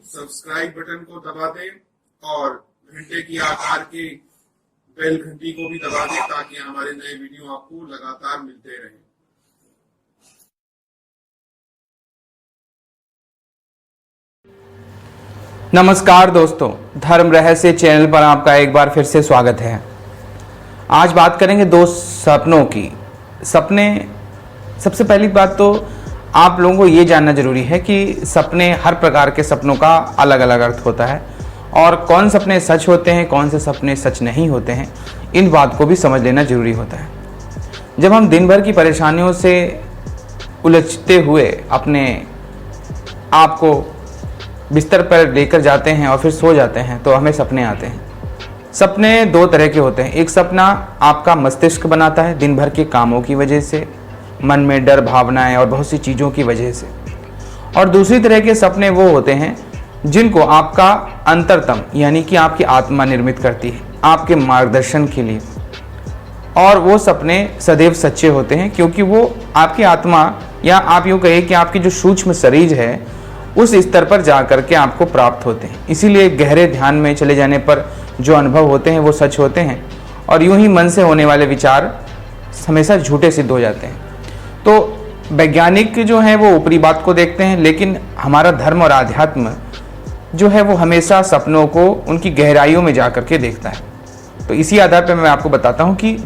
Subscribe button को दबा दें और घंटे की आकार की बेल घंटी को भी दबा दें ताकि हमारे नए वीडियो आपको लगातार मिलते रहें। नमस्कार दोस्तों, धर्म रहस्य चैनल पर आपका एक बार फिर से स्वागत है। आज बात करेंगे दो सपनों की। सपने, सबसे पहली बात तो आप लोगों को ये जानना जरूरी है कि सपने, हर प्रकार के सपनों का अलग अलग अर्थ होता है और कौन सपने सच होते हैं, कौन से सपने सच नहीं होते हैं, इन बात को भी समझ लेना जरूरी होता है। जब हम दिन भर की परेशानियों से उलझते हुए अपने आप को बिस्तर पर लेकर जाते हैं और फिर सो जाते हैं तो हमें सपने आते हैं। सपने दो तरह के होते हैं। एक सपना आपका मस्तिष्क बनाता है दिन भर के कामों की वजह से, मन में डर, भावनाएं और बहुत सी चीज़ों की वजह से। और दूसरी तरह के सपने वो होते हैं जिनको आपका अंतरतम यानी कि आपकी आत्मा निर्मित करती है आपके मार्गदर्शन के लिए। और वो सपने सदैव सच्चे होते हैं क्योंकि वो आपकी आत्मा, या आप यूँ कहिए कि आपकी जो सूक्ष्म शरीर है उस स्तर पर जा करके आपको प्राप्त होते हैं। इसीलिए गहरे ध्यान में चले जाने पर जो अनुभव होते हैं वो सच होते हैं और यूं ही मन से होने वाले विचार हमेशा झूठे सिद्ध हो जाते हैं। तो वैज्ञानिक जो हैं वो ऊपरी बात को देखते हैं, लेकिन हमारा धर्म और आध्यात्म जो है वो हमेशा सपनों को उनकी गहराइयों में जा करके देखता है। तो इसी आधार पर मैं आपको बताता हूँ कि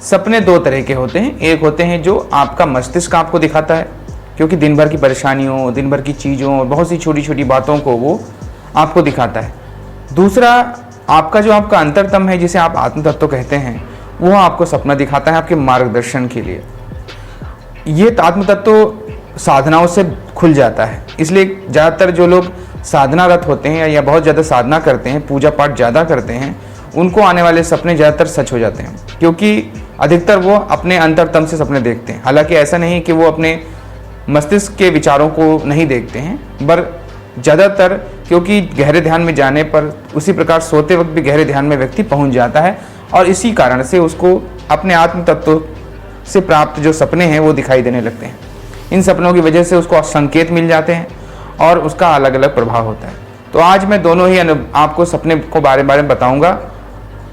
सपने दो तरह के होते हैं। एक होते हैं जो आपका मस्तिष्क आपको दिखाता है क्योंकि दिन भर की परेशानियों, दिन भर की चीज़ों और बहुत सी छोटी छोटी बातों को वो आपको दिखाता है। दूसरा, आपका जो आपका अंतरतम है जिसे आप आत्म तत्व कहते हैं, वो आपको सपना दिखाता है आपके मार्गदर्शन के लिए। ये आत्म तत्व साधनाओं से खुल जाता है, इसलिए ज़्यादातर जो लोग साधनारत होते हैं या बहुत ज़्यादा साधना करते हैं, पूजा पाठ ज़्यादा करते हैं, उनको आने वाले सपने ज़्यादातर सच हो जाते हैं क्योंकि अधिकतर वो अपने अंतरतम से सपने देखते हैं। हालांकि ऐसा नहीं कि वो अपने मस्तिष्क के विचारों को नहीं देखते हैं, पर ज़्यादातर क्योंकि गहरे ध्यान में जाने पर उसी प्रकार सोते वक्त भी गहरे ध्यान में व्यक्ति पहुंच जाता है और इसी कारण से उसको अपने आत्म तत्व से प्राप्त जो सपने हैं वो दिखाई देने लगते हैं। इन सपनों की वजह से उसको संकेत मिल जाते हैं और उसका अलग अलग प्रभाव होता है। तो आज मैं दोनों ही आपको सपने को बारे में बताऊँगा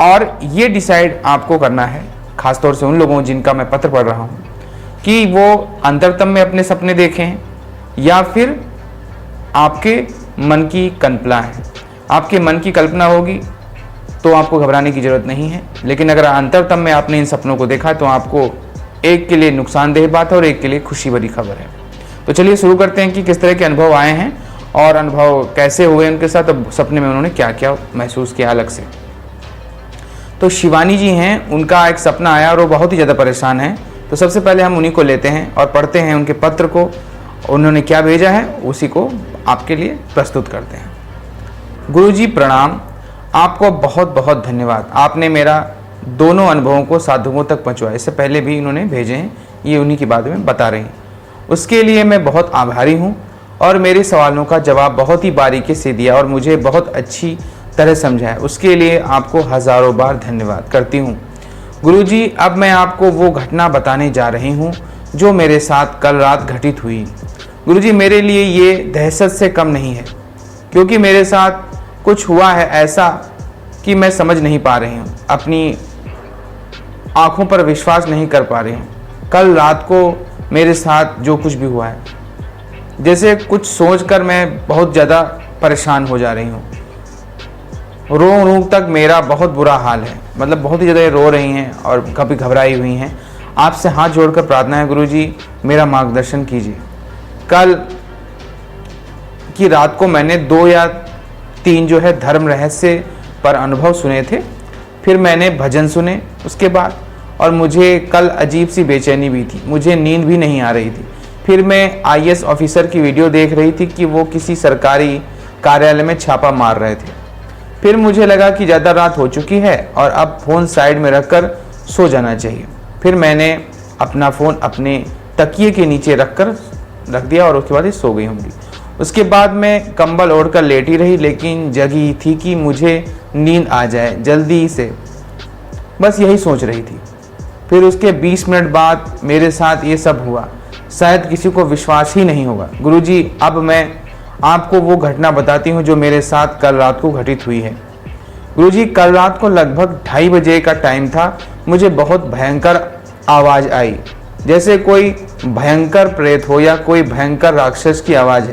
और ये डिसाइड आपको करना है, खासतौर से उन लोगों जिनका मैं पत्र पढ़ रहा हूँ, कि वो अंतरतम में अपने सपने देखें या फिर आपके मन की कल्पना है। आपके मन की कल्पना होगी तो आपको घबराने की ज़रूरत नहीं है, लेकिन अगर अंतरतम में आपने इन सपनों को देखा तो आपको एक के लिए नुकसानदेह बात है और एक के लिए खुशी भरी खबर है। तो चलिए शुरू करते हैं कि किस तरह के अनुभव आए हैं और अनुभव कैसे हुए उनके साथ, अब सपने में उन्होंने क्या क्या महसूस किया अलग से। तो शिवानी जी हैं, उनका एक सपना आया और वो बहुत ही ज़्यादा परेशान है। तो सबसे पहले हम उन्हीं को लेते हैं और पढ़ते हैं उनके पत्र को, उन्होंने क्या भेजा है उसी को आपके लिए प्रस्तुत करते हैं। गुरुजी प्रणाम, आपको बहुत बहुत धन्यवाद। आपने मेरा दोनों अनुभवों को साधुओं तक पहुंचाया। इससे पहले भी इन्होंने भेजे हैं, ये उन्हीं के बारे में बता रही हैं। उसके लिए मैं बहुत आभारी हूँ और मेरे सवालों का जवाब बहुत ही बारीकी से दिया और मुझे बहुत अच्छी तरह समझाया। उसके लिए आपको हज़ारों बार धन्यवाद करती हूँ। गुरुजी, अब मैं आपको वो घटना बताने जा रही हूँ जो मेरे साथ कल रात घटित हुई। गुरुजी, मेरे लिए ये दहशत से कम नहीं है क्योंकि मेरे साथ कुछ हुआ है ऐसा कि मैं समझ नहीं पा रही हूँ, अपनी आँखों पर विश्वास नहीं कर पा रही हूँ। कल रात को मेरे साथ जो कुछ भी हुआ है, जैसे कुछ सोचकर मैं बहुत ज़्यादा परेशान हो जा रही हूँ। रो तक मेरा बहुत बुरा हाल है, मतलब बहुत ही ज़्यादा रो रही हैं और कभी घबराई हुई हैं। आपसे हाथ जोड़कर प्रार्थना है गुरुजी, मेरा मार्गदर्शन कीजिए। कल की रात को मैंने 2 या 3 जो है धर्म रहस्य पर अनुभव सुने थे, फिर मैंने भजन सुने उसके बाद, और मुझे कल अजीब सी बेचैनी भी थी, मुझे नींद भी नहीं आ रही थी। फिर मैं IAS ऑफिसर की वीडियो देख रही थी कि वो किसी सरकारी कार्यालय में छापा मार रहे थे। फिर मुझे लगा कि ज़्यादा रात हो चुकी है और अब फ़ोन साइड में रखकर सो जाना चाहिए। फिर मैंने अपना फ़ोन अपने तकिए के नीचे रख दिया और उसके बाद ही सो गई होंगी। उसके बाद मैं कंबल ओढ़कर लेटी रही, लेकिन जगी थी कि मुझे नींद आ जाए जल्दी से, बस यही सोच रही थी। फिर उसके 20 मिनट बाद मेरे साथ ये सब हुआ। शायद किसी को विश्वास ही नहीं होगा। गुरुजी, अब मैं आपको वो घटना बताती हूँ जो मेरे साथ कल रात को घटित हुई है। गुरुजी, कल रात को लगभग 2:30 बजे का टाइम था। मुझे बहुत भयंकर आवाज़ आई, जैसे कोई भयंकर प्रेत हो या कोई भयंकर राक्षस की आवाज़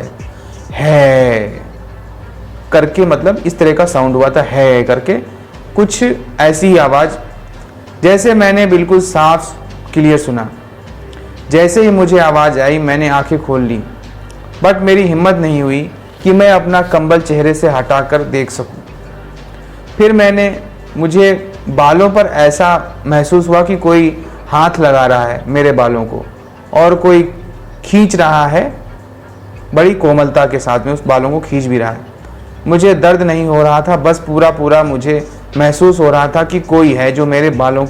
है करके, मतलब इस तरह का साउंड हुआ था, है करके कुछ ऐसी ही आवाज़, जैसे मैंने बिल्कुल साफ क्लियर सुना। जैसे ही मुझे आवाज़ आई मैंने आंखें खोल ली, बट मेरी हिम्मत नहीं हुई कि मैं अपना कंबल चेहरे से हटाकर देख सकूं। फिर मुझे बालों पर ऐसा महसूस हुआ कि कोई हाथ लगा रहा है मेरे बालों को और कोई खींच रहा है, बड़ी कोमलता के साथ में उस बालों को खींच भी रहा है। मुझे दर्द नहीं हो रहा था, बस पूरा मुझे महसूस हो रहा था कि कोई है जो मेरे बालों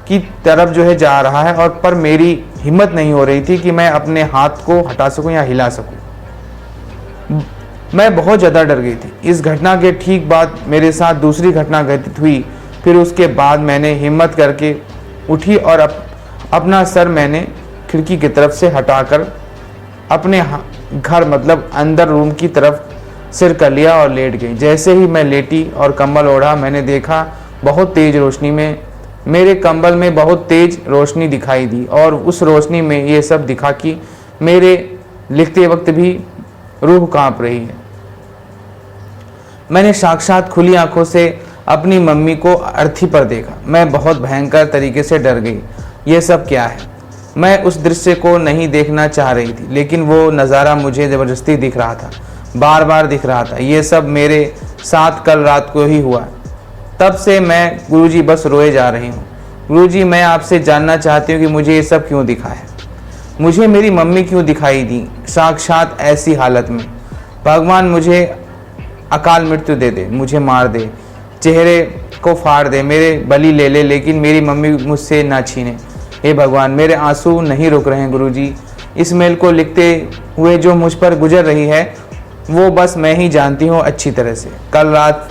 की तरफ जो है जा रहा है, और पर मेरी हिम्मत नहीं हो रही थी कि मैं अपने हाथ को हटा सकूं या हिला सकूं। मैं बहुत ज़्यादा डर गई थी। इस घटना के ठीक बाद मेरे साथ दूसरी घटना घटित हुई। फिर उसके बाद मैंने हिम्मत करके उठी और अपना सर मैंने खिड़की की तरफ से हटाकर अपने घर, मतलब अंदर रूम की तरफ सिर कर लिया और लेट गई। जैसे ही मैं लेटी और कंबल ओढ़ा, मैंने देखा बहुत तेज रोशनी में, मेरे कंबल में बहुत तेज रोशनी दिखाई दी, और उस रोशनी में ये सब दिखा कि मेरे लिखते वक्त भी रूह कांप रही है। मैंने साक्षात खुली आंखों से अपनी मम्मी को अर्थी पर देखा। मैं बहुत भयंकर तरीके से डर गई। ये सब क्या है? मैं उस दृश्य को नहीं देखना चाह रही थी, लेकिन वो नज़ारा मुझे ज़बरदस्ती दिख रहा था, बार बार दिख रहा था। ये सब मेरे साथ कल रात को ही हुआ। तब से मैं गुरुजी बस रोए जा रही हूँ। गुरुजी, मैं आपसे जानना चाहती हूँ कि मुझे ये सब क्यों दिखा है? मुझे मेरी मम्मी क्यों दिखाई दी साक्षात ऐसी हालत में? भगवान मुझे अकाल मृत्यु दे दे, मुझे मार दे, चेहरे को फाड़ दे, मेरे बलि ले ले, लेकिन मेरी मम्मी मुझसे ना छीने। हे भगवान, मेरे आंसू नहीं रुक रहे हैं गुरुजी। इस मेल को लिखते हुए जो मुझ पर गुजर रही है वो बस मैं ही जानती हूँ अच्छी तरह से। कल रात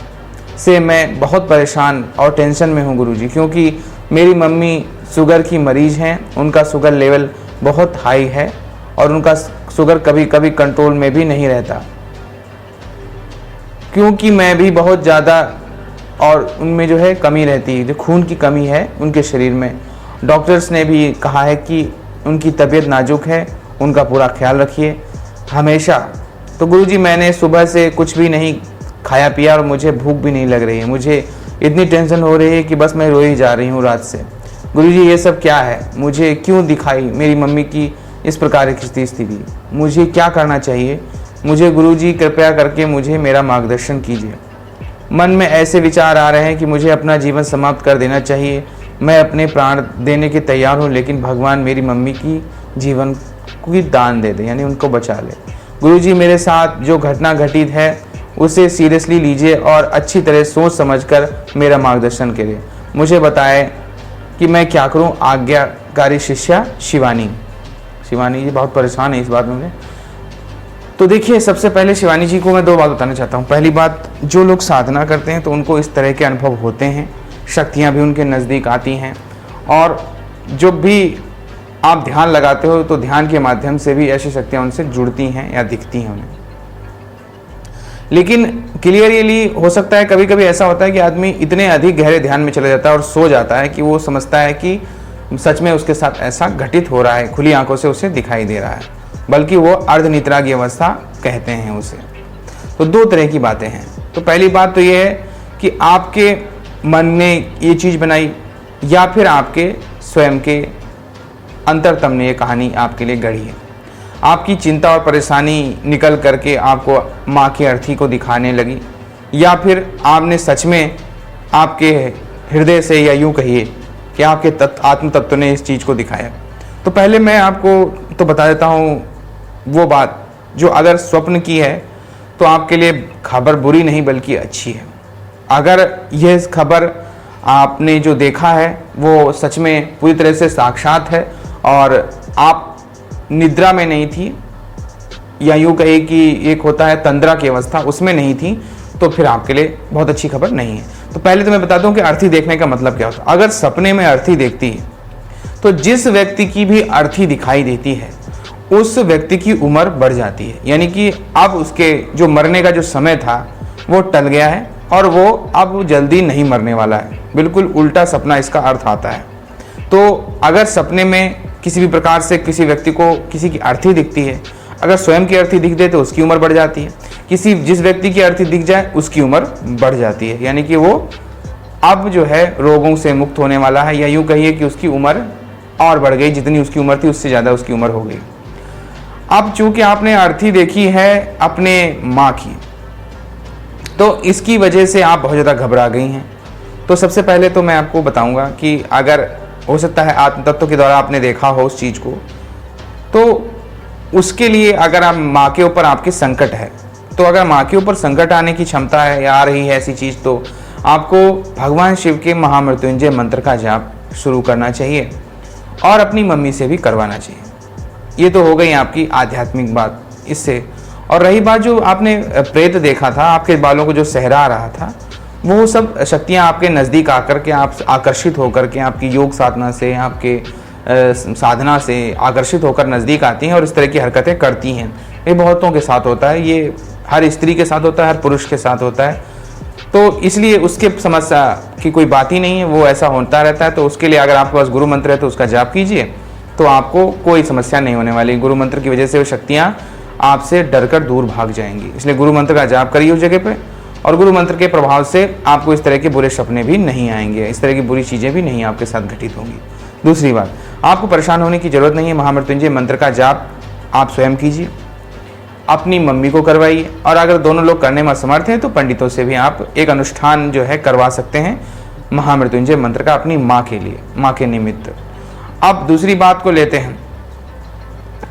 से मैं बहुत परेशान और टेंशन में हूँ गुरुजी, क्योंकि मेरी मम्मी शुगर की मरीज हैं। उनका शुगर लेवल बहुत हाई है और उनका शुगर कभी कभी कंट्रोल में भी नहीं रहता, क्योंकि मैं भी बहुत ज़्यादा, और उनमें जो है कमी रहती है, जो खून की कमी है उनके शरीर में। डॉक्टर्स ने भी कहा है कि उनकी तबीयत नाजुक है, उनका पूरा ख्याल रखिए हमेशा। तो गुरुजी, मैंने सुबह से कुछ भी नहीं खाया पिया और मुझे भूख भी नहीं लग रही है। मुझे इतनी टेंशन हो रही है कि बस मैं रो ही जा रही हूँ रात से। गुरुजी, ये सब क्या है? मुझे क्यों दिखाई मेरी मम्मी की इस प्रकार की स्थिति? मुझे क्या करना चाहिए? मुझे गुरुजी कृपया करके मुझे मेरा मार्गदर्शन कीजिए। मन में ऐसे विचार आ रहे हैं कि मुझे अपना जीवन समाप्त कर देना चाहिए। मैं अपने प्राण देने के तैयार हूँ, लेकिन भगवान मेरी मम्मी की जीवन को दान दे दे, यानी उनको बचा ले। गुरुजी, मेरे साथ जो घटना घटित है उसे सीरियसली लीजिए और अच्छी तरह सोच समझकर मेरा मार्गदर्शन करिए। मुझे बताएं कि मैं क्या करूं। आज्ञाकारी शिष्या शिवानी। शिवानी जी बहुत परेशान है इस बात में। तो देखिए, सबसे पहले शिवानी जी को मैं 2 बात बताना चाहता हूँ। पहली बात, जो लोग साधना करते हैं तो उनको इस तरह के अनुभव होते हैं, शक्तियाँ भी उनके नज़दीक आती हैं, और जब भी आप ध्यान लगाते हो तो ध्यान के माध्यम से भी ऐसी शक्तियाँ उनसे जुड़ती हैं या दिखती हैं उन्हें। लेकिन क्लियरली हो सकता है कभी कभी ऐसा होता है कि आदमी इतने अधिक गहरे ध्यान में चला जाता है और सो जाता है कि वो समझता है कि सच में उसके साथ ऐसा घटित हो रहा है, खुली आंखों से उसे दिखाई दे रहा है, बल्कि वो अर्धनिद्रा की अवस्था कहते हैं उसे। तो 2 तरह की बातें हैं। तो पहली बात तो ये है कि आपके मन ने ये चीज़ बनाई या फिर आपके स्वयं के अंतरतम ने ये कहानी आपके लिए गढ़ी है। आपकी चिंता और परेशानी निकल करके आपको माँ की अर्थी को दिखाने लगी, या फिर आपने सच में आपके हृदय से, या यूँ कहिए कि आपके आत्म तत्व ने इस चीज़ को दिखाया। तो पहले मैं आपको तो बता देता हूँ वो बात जो अगर स्वप्न की है तो आपके लिए खबर बुरी नहीं बल्कि अच्छी है। अगर यह खबर आपने जो देखा है वो सच में पूरी तरह से साक्षात है और आप निद्रा में नहीं थी, या यूँ कहे कि एक होता है तंद्रा की अवस्था, उसमें नहीं थी, तो फिर आपके लिए बहुत अच्छी खबर नहीं है। तो पहले तो मैं बताता हूँ कि अर्थी देखने का मतलब क्या होता है। अगर सपने में अर्थी देखती है तो जिस व्यक्ति की भी अर्थी दिखाई देती है उस व्यक्ति की उम्र बढ़ जाती है, यानी कि अब उसके जो मरने का जो समय था वो टल गया है और वो अब जल्दी नहीं मरने वाला है। बिल्कुल उल्टा सपना इसका अर्थ आता है। तो अगर सपने में किसी भी प्रकार से किसी व्यक्ति को किसी की अर्थी दिखती है, अगर स्वयं की अर्थी दिख दे तो उसकी उम्र बढ़ जाती है, जिस व्यक्ति की अर्थी दिख जाए उसकी उम्र बढ़ जाती है, यानी कि वो अब जो है रोगों से मुक्त होने वाला है, या यूँ कहिए कि उसकी उम्र और बढ़ गई, जितनी उसकी उम्र थी उससे ज़्यादा उसकी उम्र हो गई। अब चूंकि आपने अर्थी देखी है अपने माँ की, तो इसकी वजह से आप बहुत ज़्यादा घबरा गई हैं। तो सबसे पहले तो मैं आपको बताऊंगा कि अगर हो सकता है आत्म तत्व के द्वारा आपने देखा हो उस चीज़ को, तो उसके लिए अगर आप माँ के ऊपर आपके संकट है, तो अगर माँ के ऊपर संकट आने की क्षमता है या आ रही है ऐसी चीज़, तो आपको भगवान शिव के महामृत्युंजय मंत्र का जाप शुरू करना चाहिए और अपनी मम्मी से भी करवाना चाहिए। ये तो हो गई आपकी आध्यात्मिक बात। इससे और रही बात जो आपने प्रेत देखा था, आपके बालों को जो सहरा रहा था, वो सब शक्तियाँ आपके नज़दीक आकर के आप आकर्षित होकर के आपकी योग साधना से, आपके साधना से आकर्षित होकर नज़दीक आती हैं और इस तरह की हरकतें करती हैं। ये बहुतों के साथ होता है, ये हर स्त्री के साथ होता है, हर पुरुष के साथ होता है। तो इसलिए उसके समस्या की कोई बात ही नहीं है, वो ऐसा होता रहता है। तो उसके लिए अगर आपके पास गुरु मंत्र है तो उसका जाप कीजिए, तो आपको कोई समस्या नहीं होने वाली। गुरु मंत्र की वजह से वो शक्तियाँ आपसे डरकर दूर भाग जाएंगी। इसलिए गुरु मंत्र का जाप करिए उस जगह पे, और गुरु मंत्र के प्रभाव से आपको इस तरह के बुरे सपने भी नहीं आएंगे, इस तरह की बुरी चीज़ें भी नहीं आपके साथ घटित होंगी। दूसरी बात, आपको परेशान होने की जरूरत नहीं है। महामृत्युंजय मंत्र का जाप आप स्वयं कीजिए, अपनी मम्मी को करवाइए, और अगर दोनों लोग करने में असमर्थ हैं तो पंडितों से भी आप एक अनुष्ठान जो है करवा सकते हैं महामृत्युंजय मंत्र का अपनी माँ के लिए, माँ के निमित्त। अब दूसरी बात को लेते हैं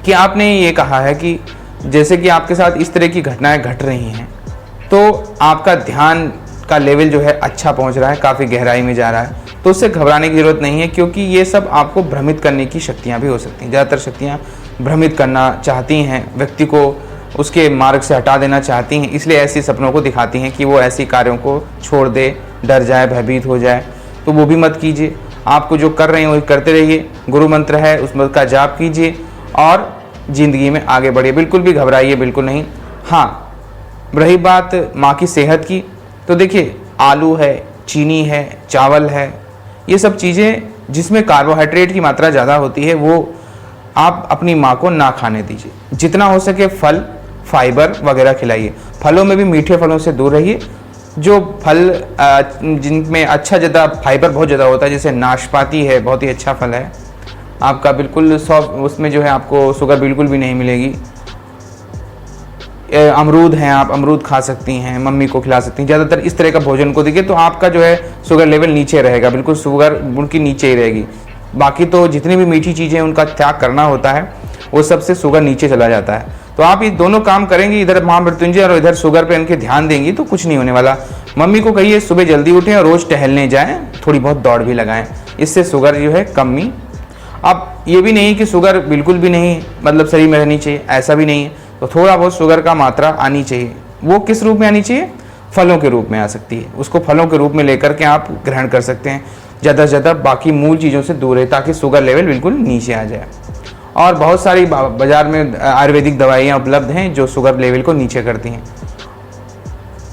कि आपने ये कहा है कि जैसे कि आपके साथ इस तरह की घटनाएं घट रही हैं, तो आपका ध्यान का लेवल जो है अच्छा पहुंच रहा है, काफ़ी गहराई में जा रहा है, तो उससे घबराने की ज़रूरत नहीं है, क्योंकि ये सब आपको भ्रमित करने की शक्तियाँ भी हो सकती हैं। ज़्यादातर शक्तियाँ भ्रमित करना चाहती हैं, व्यक्ति को उसके मार्ग से हटा देना चाहती हैं, इसलिए ऐसी सपनों को दिखाती हैं कि वो ऐसी कार्यों को छोड़ दे, डर जाए, भयभीत हो जाए। तो वो भी मत कीजिए, आपको जो कर रहे हैं वही करते रहिए। गुरु मंत्र है उसका जाप कीजिए और ज़िंदगी में आगे बढ़िए, बिल्कुल भी घबराइए बिल्कुल नहीं। हाँ, रही बात माँ की सेहत की, तो देखिए आलू है, चीनी है, चावल है, ये सब चीज़ें जिसमें कार्बोहाइड्रेट की मात्रा ज़्यादा होती है वो आप अपनी माँ को ना खाने दीजिए। जितना हो सके फल, फाइबर वगैरह खिलाइए। फलों में भी मीठे फलों से दूर रहिए। जो फल जिनमें अच्छा ज़्यादा फाइबर बहुत ज़्यादा होता है, जैसे नाशपाती है, बहुत ही अच्छा फल है आपका, बिल्कुल सॉफ्ट, उसमें जो है आपको शुगर बिल्कुल भी नहीं मिलेगी। अमरूद हैं, आप अमरूद खा सकती हैं, मम्मी को खिला सकती हैं। ज़्यादातर इस तरह का भोजन को देखिए तो आपका जो है शुगर लेवल नीचे रहेगा, बिल्कुल शुगर उनकी नीचे ही रहेगी। बाकी तो जितनी भी मीठी चीज़ें उनका त्याग करना होता है, वो सबसे शुगर नीचे चला जाता है। तो आप ये दोनों काम करेंगे, इधर महामृत्युंजय और इधर शुगर पे इनके ध्यान देंगी, तो कुछ नहीं होने वाला। मम्मी को कहिए सुबह जल्दी उठें और रोज़ टहलने जाएँ, थोड़ी बहुत दौड़ भी लगाएं, इससे शुगर जो है कमी। अब ये भी नहीं कि शुगर बिल्कुल भी नहीं मतलब शरीर में रहनी चाहिए, ऐसा भी नहीं है। तो थोड़ा बहुत शुगर का मात्रा आनी चाहिए। वो किस रूप में आनी चाहिए? फलों के रूप में आ सकती है। उसको फलों के रूप में लेकर के आप ग्रहण कर सकते हैं। ज़्यादा से ज़्यादा बाकी मूल चीज़ों से दूर है, ताकि शुगर लेवल बिल्कुल नीचे आ जाए। और बहुत सारी बाज़ार में आयुर्वेदिक दवाइयाँ उपलब्ध हैं जो शुगर लेवल को नीचे करती हैं,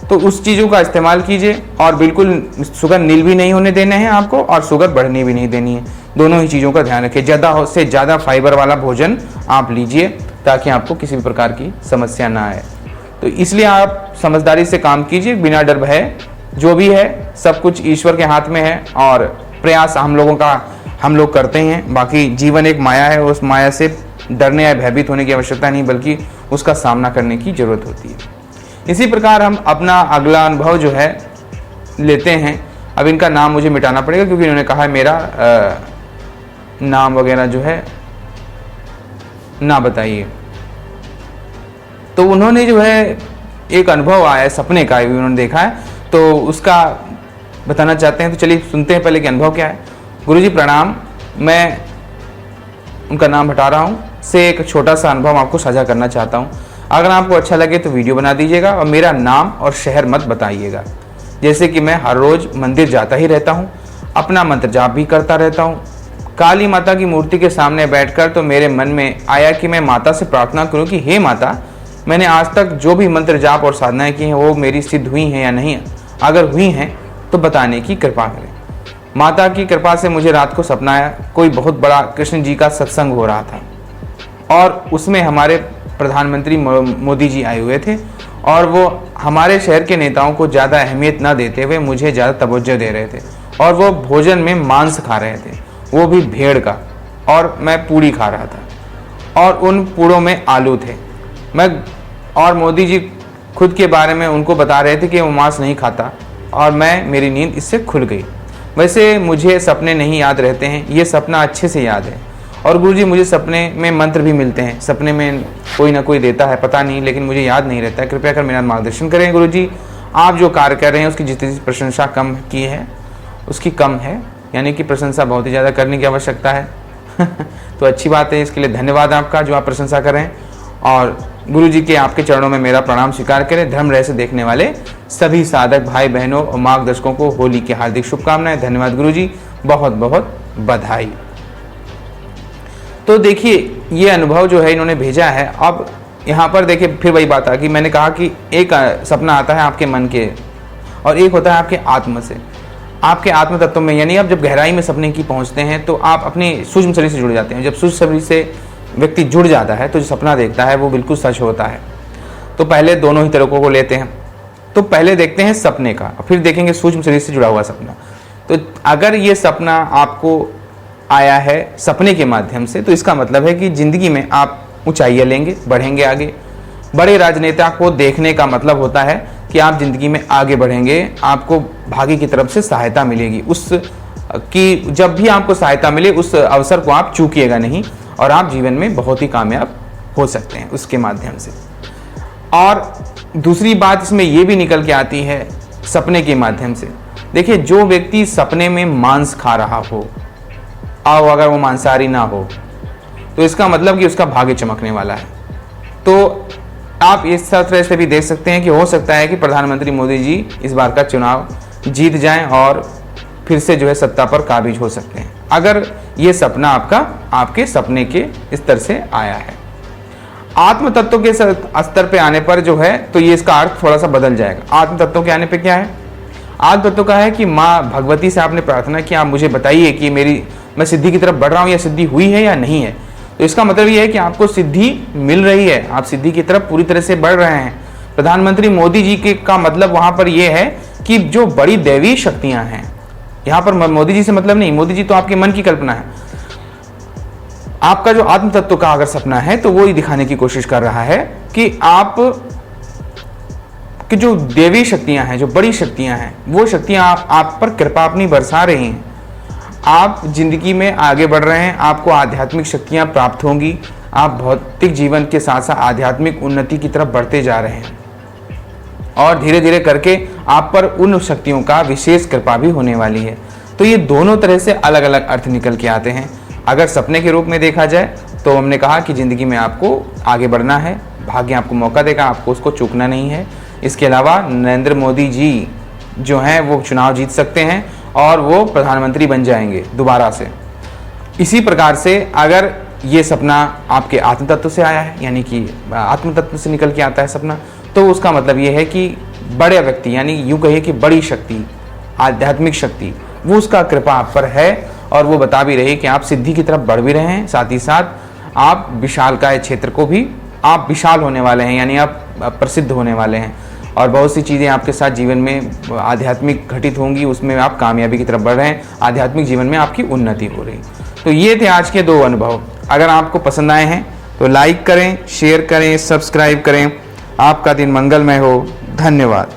तो उस चीज़ों का इस्तेमाल कीजिए। और बिल्कुल शुगर नील भी नहीं होने देने हैं आपको, और शुगर बढ़ने भी नहीं देनी है। दोनों ही चीज़ों का ध्यान रखिए। ज़्यादा से ज़्यादा फाइबर वाला भोजन आप लीजिए, ताकि आपको किसी भी प्रकार की समस्या ना आए। तो इसलिए आप समझदारी से काम कीजिए, बिना डर भय। जो भी है सब कुछ ईश्वर के हाथ में है, और प्रयास हम लोग करते हैं। बाकी जीवन एक माया है, उस माया से डरने या भयभीत होने की आवश्यकता नहीं, बल्कि उसका सामना करने की ज़रूरत होती है। इसी प्रकार हम अपना अगला अनुभव जो है लेते हैं। अब इनका नाम मुझे मिटाना पड़ेगा, क्योंकि इन्होंने कहा है मेरा नाम वगैरह जो है ना बताइए। तो उन्होंने जो है एक अनुभव आया है सपने का, उन्होंने देखा है, तो उसका बताना चाहते हैं। तो चलिए सुनते हैं पहले कि अनुभव क्या है। गुरुजी प्रणाम, मैं उनका नाम हटा रहा हूँ से एक छोटा सा अनुभव आपको साझा करना चाहता हूँ। अगर आपको अच्छा लगे तो वीडियो बना दीजिएगा, और मेरा नाम और शहर मत बताइएगा। जैसे कि मैं हर रोज़ मंदिर जाता ही रहता हूँ, अपना मंत्र जाप भी करता रहता हूँ, काली माता की मूर्ति के सामने बैठकर तो मेरे मन में आया कि मैं माता से प्रार्थना करूं कि हे माता, मैंने आज तक जो भी मंत्र जाप और साधनाएं की हैं वो मेरी सिद्ध हुई हैं या नहीं, अगर हुई हैं तो बताने की कृपा करें। माता की कृपा से मुझे रात को सपना आया, कोई बहुत बड़ा कृष्ण जी का सत्संग हो रहा था और उसमें हमारे प्रधानमंत्री मोदी जी आए हुए थे और वो हमारे शहर के नेताओं को ज़्यादा अहमियत ना देते हुए मुझे ज़्यादा तवज्जो दे रहे थे और वो भोजन में मांस खा रहे थे, वो भी भेड़ का, और मैं पूड़ी खा रहा था और उन पूड़ों में आलू थे। और मोदी जी खुद के बारे में उनको बता रहे थे कि वो मांस नहीं खाता और मेरी नींद इससे खुल गई। वैसे मुझे सपने नहीं याद रहते हैं, ये सपना अच्छे से याद है। और गुरुजी मुझे सपने में मंत्र भी मिलते हैं, सपने में कोई ना कोई देता है, पता नहीं, लेकिन मुझे याद नहीं रहता है। कृपया कर मेरा मार्गदर्शन करें गुरुजी। आप जो कार्य कर रहे हैं उसकी जितनी प्रशंसा कम की है उसकी कम है, यानी कि प्रशंसा बहुत ही ज़्यादा करने की आवश्यकता है। तो अच्छी बात है, इसके लिए धन्यवाद आपका जो आप प्रशंसा कर रहे हैं। और गुरुजी के आपके चरणों में मेरा प्रणाम स्वीकार करें। धर्म रहस्य देखने वाले सभी साधक भाई बहनों और मार्गदर्शकों को होली की हार्दिक शुभकामनाएं। धन्यवाद गुरुजी, बहुत बहुत बधाई। तो देखिए ये अनुभव जो है इन्होंने भेजा है। अब यहाँ पर देखिए फिर वही बात आ कि मैंने कहा कि एक सपना आता है आपके मन के और एक होता है आपके आत्म से, आपके आत्म तत्व में, यानी आप जब गहराई में सपने की पहुँचते हैं तो आप अपने सूक्ष्म शरीर से जुड़ जाते हैं। जब सूक्ष्म शरीर से व्यक्ति जुड़ जाता है तो जो सपना देखता है वो बिल्कुल सच होता है। तो पहले दोनों ही तरीकों को लेते हैं। तो पहले देखते हैं सपने का, फिर देखेंगे सूक्ष्म शरीर से जुड़ा हुआ सपना। तो अगर ये सपना आपको आया है सपने के माध्यम से तो इसका मतलब है कि जिंदगी में आप ऊंचाइयां लेंगे, बढ़ेंगे आगे। बड़े राजनेता को देखने का मतलब होता है कि आप जिंदगी में आगे बढ़ेंगे, आपको भाग्य की तरफ से सहायता मिलेगी। कि जब भी आपको सहायता मिले उस अवसर को आप चूकिएगा नहीं और आप जीवन में बहुत ही कामयाब हो सकते हैं उसके माध्यम से। और दूसरी बात इसमें यह भी निकल के आती है सपने के माध्यम से। देखिए जो व्यक्ति सपने में मांस खा रहा हो और अगर वो मांसाहारी ना हो तो इसका मतलब कि उसका भाग्य चमकने वाला है। तो आप इस तरह से भी देख सकते हैं कि हो सकता है कि प्रधानमंत्री मोदी जी इस बार का चुनाव जीत जाएं और फिर से जो है सत्ता पर काबिज हो सकते हैं, अगर ये सपना आपके सपने के स्तर से आया है। आत्म तत्व के स्तर पे आने पर जो है तो ये इसका अर्थ थोड़ा सा बदल जाएगा। आत्म तत्व के आने पे क्या है? आत्म तत्व का है कि माँ भगवती से आपने प्रार्थना की, आप मुझे बताइए कि मैं सिद्धि की तरफ बढ़ रहा हूँ या सिद्धि हुई है या नहीं है। तो इसका मतलब ये है कि आपको सिद्धि मिल रही है, आप सिद्धि की तरफ पूरी तरह से बढ़ रहे हैं। प्रधानमंत्री मोदी जी के का मतलब वहां पर यह है कि जो बड़ी दैवीय शक्तियां हैं, यहाँ पर मोदी जी से मतलब नहीं, मोदी जी तो आपके मन की कल्पना है। आपका जो आत्म तत्व का अगर सपना है तो वो ही दिखाने की कोशिश कर रहा है कि आप कि जो देवी शक्तियां हैं, जो बड़ी शक्तियां हैं, वो शक्तियां आप पर कृपा अपनी बरसा रही हैं। आप जिंदगी में आगे बढ़ रहे हैं, आपको आध्यात्मिक शक्तियां प्राप्त होंगी, आप भौतिक जीवन के साथ साथ आध्यात्मिक उन्नति की तरफ बढ़ते जा रहे हैं और धीरे धीरे करके आप पर उन शक्तियों का विशेष कृपा भी होने वाली है। तो ये दोनों तरह से अलग अलग अर्थ निकल के आते हैं। अगर सपने के रूप में देखा जाए तो हमने कहा कि ज़िंदगी में आपको आगे बढ़ना है, भाग्य आपको मौका देगा, आपको उसको चूकना नहीं है। इसके अलावा नरेंद्र मोदी जी जो हैं वो चुनाव जीत सकते हैं और वो प्रधानमंत्री बन जाएंगे दोबारा से। इसी प्रकार से अगर ये सपना आपके आत्म तत्व से आया है, यानी कि आत्म तत्व से निकल के आता है सपना, तो उसका मतलब ये है कि बड़े व्यक्ति, यानी यूँ कहिए कि बड़ी शक्ति, आध्यात्मिक शक्ति, वो उसका कृपा आप पर है और वो बता भी रही कि आप सिद्धि की तरफ बढ़ भी रहे हैं, साथ ही साथ आप विशालकाय क्षेत्र को भी आप विशाल होने वाले हैं, यानी आप प्रसिद्ध होने वाले हैं और बहुत सी चीज़ें आपके साथ जीवन में आध्यात्मिक घटित होंगी, उसमें आप कामयाबी की तरफ बढ़ रहे हैं, आध्यात्मिक जीवन में आपकी उन्नति हो रही। तो ये थे आज के 2 अनुभव। अगर आपको पसंद आए हैं तो लाइक करें, शेयर करें, सब्सक्राइब करें। आपका दिन मंगलमय हो। धन्यवाद।